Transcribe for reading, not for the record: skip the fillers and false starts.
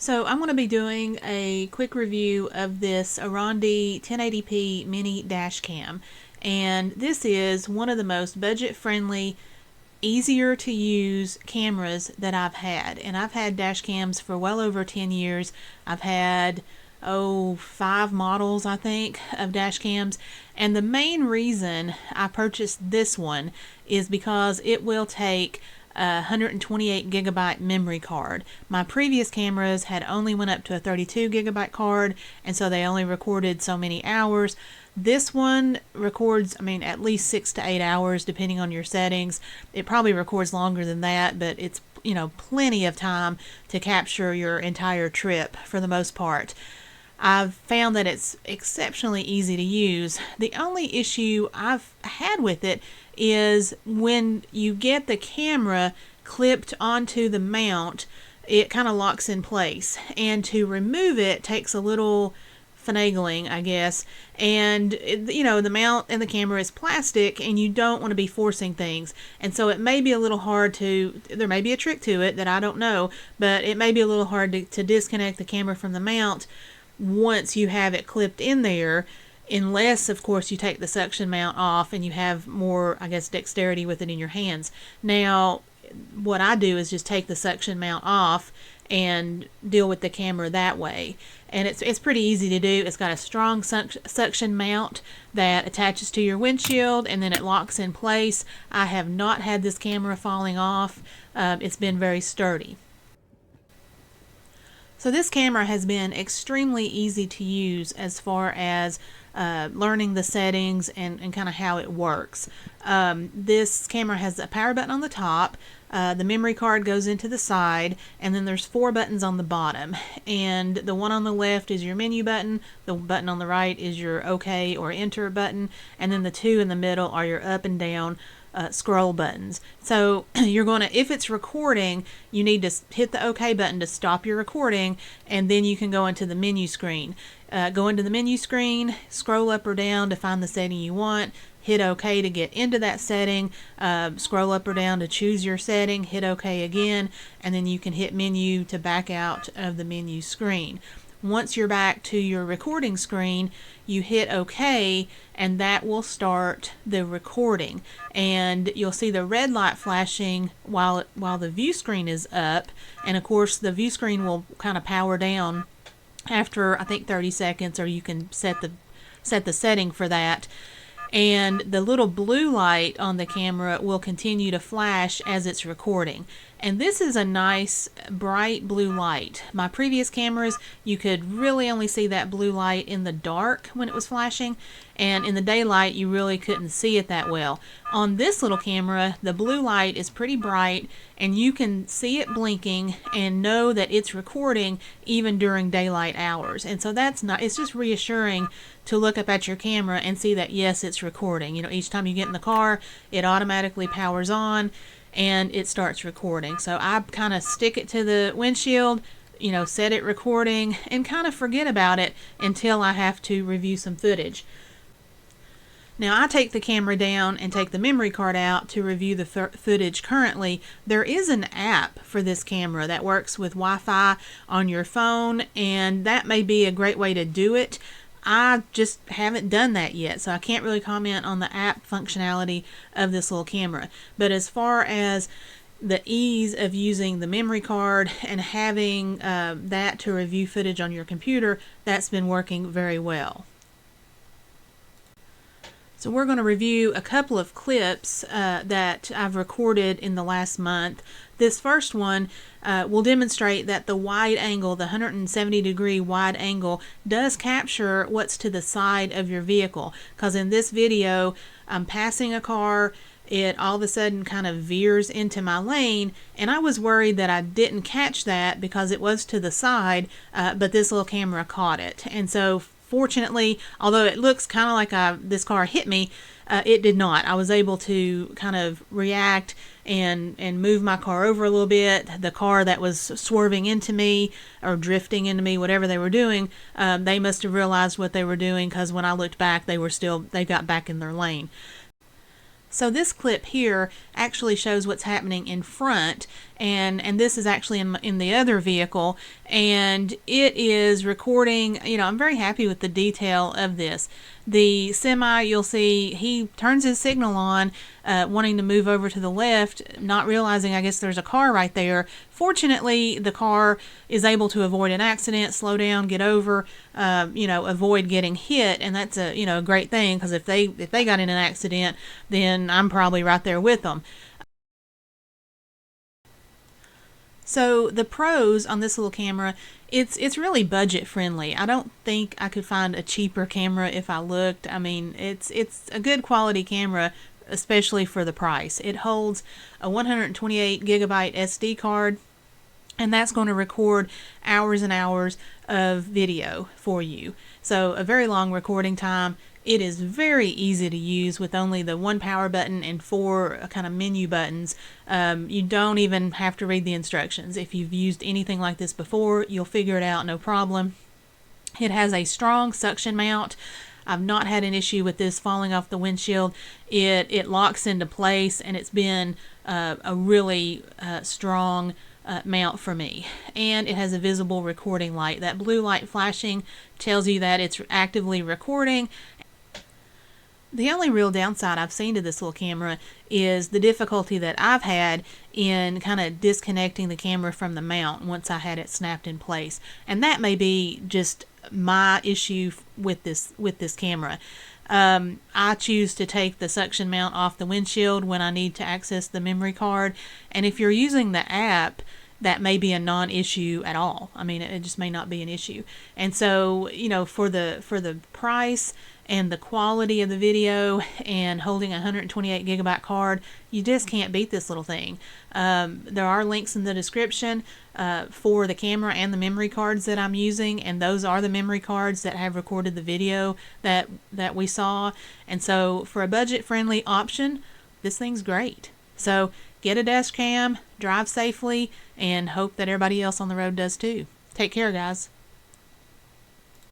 So I'm going to be doing a quick review of this Aronde 1080p mini dash cam, and this is one of the most budget friendly, easier to use cameras that I've had. And I've had dash cams for well over 10 years. I've had 5 models, I think, of dash cams, and the main reason I purchased this one is because it will take a 128 gigabyte memory card. My previous cameras had only went up to a 32 gigabyte card, and so they only recorded so many hours. This one records, at least 6 to 8 hours depending on your settings. It probably records longer than that, but it's, plenty of time to capture your entire trip for the most part. I've found that it's exceptionally easy to use. The only issue I've had with it is when you get the camera clipped onto the mount, it kind of locks in place, and to remove it takes a little finagling, I guess. And the mount and the camera is plastic, and you don't want to be forcing things, and so it may be a little hard there may be a trick to it that I don't know, but it may be a little hard to disconnect the camera from the mount once you have it clipped in there, unless of course you take the suction mount off and you have more, I guess, dexterity with it in your hands. Now what I do is just take the suction mount off and deal with the camera that way, and it's pretty easy to do. It's got a strong suction mount that attaches to your windshield, and then it locks in place. I have not had this camera falling off. It's been very sturdy. So this camera has been extremely easy to use as far as learning the settings and kind of how it works. This camera has a power button on the top, the memory card goes into the side, and then there's 4 buttons on the bottom. And the one on the left is your menu button, the button on the right is your OK or enter button, and then the 2 in the middle are your up and down scroll buttons. So you're going to, if it's recording, you need to hit the OK button to stop your recording, and then you can go into the menu screen. Go into the menu screen, scroll up or down to find the setting you want, hit OK to get into that setting, scroll up or down to choose your setting, hit OK again, and then you can hit menu to back out of the menu screen. Once you're back to your recording screen, you hit OK, and that will start the recording. And you'll see the red light flashing while the view screen is up, and of course the view screen will kind of power down after, I think, 30 seconds, or you can set the setting for that. And the little blue light on the camera will continue to flash as it's recording. And this is a nice bright blue light. My previous cameras, you could really only see that blue light in the dark when it was flashing, and in the daylight you really couldn't see it that well. On this little camera, the blue light is pretty bright, and you can see it blinking and know that it's recording even during daylight hours. And so it's just reassuring to look up at your camera and see that yes, it's recording. Each time you get in the car, it automatically powers on and it starts recording. So I kind of stick it to the windshield, set it recording, and kind of forget about it until I have to review some footage. Now I take the camera down and take the memory card out to review the footage currently. There is an app for this camera that works with Wi-Fi on your phone, and that may be a great way to do it. I just haven't done that yet, so I can't really comment on the app functionality of this little camera. But as far as the ease of using the memory card and having that to review footage on your computer, that's been working very well. So we're going to review a couple of clips that I've recorded in the last month. This first one will demonstrate that the wide angle, the 170-degree wide angle, does capture what's to the side of your vehicle. Because in this video, I'm passing a car, it all of a sudden kind of veers into my lane, and I was worried that I didn't catch that because it was to the side, but this little camera caught it. And so fortunately, although it looks kind of like this car hit me, it did not. I was able to kind of react and move my car over a little bit. The car that was swerving into me or drifting into me, whatever they were doing, they must have realized what they were doing, because when I looked back, they got back in their lane. So this clip here actually shows what's happening in front, and this is actually in the other vehicle, and it is recording. I'm very happy with the detail of this. The semi, you'll see he turns his signal on, wanting to move over to the left, not realizing, I guess, there's a car right there. Fortunately, the car is able to avoid an accident, slow down, get over, avoid getting hit, and that's a great thing, because if they got in an accident, then I'm probably right there with them. So the pros on this little camera, it's really budget friendly. I don't think I could find a cheaper camera if I looked. I mean, it's a good quality camera, especially for the price. It holds a 128 gigabyte SD card, and that's going to record hours and hours of video for you. So a very long recording time. It is very easy to use with only the one power button and 4 kind of menu buttons. You don't even have to read the instructions. If you've used anything like this before, you'll figure it out no problem. It has a strong suction mount. I've not had an issue with this falling off the windshield. It locks into place, and it's been a really strong mount for me. And it has a visible recording light. That blue light flashing tells you that it's actively recording. The only real downside I've seen to this little camera is the difficulty that I've had in kind of disconnecting the camera from the mount once I had it snapped in place. And that may be just my issue with this camera. I choose to take the suction mount off the windshield when I need to access the memory card. And if you're using the app, that may be a non-issue at all. I mean, it just may not be an issue. And so, for the price and the quality of the video and holding a 128 gigabyte card, you just can't beat this little thing. There are links in the description for the camera and the memory cards that I'm using, and those are the memory cards that have recorded the video that we saw. And so for a budget-friendly option, this thing's great. So get a dash cam, drive safely, and hope that everybody else on the road does too. Take care, guys.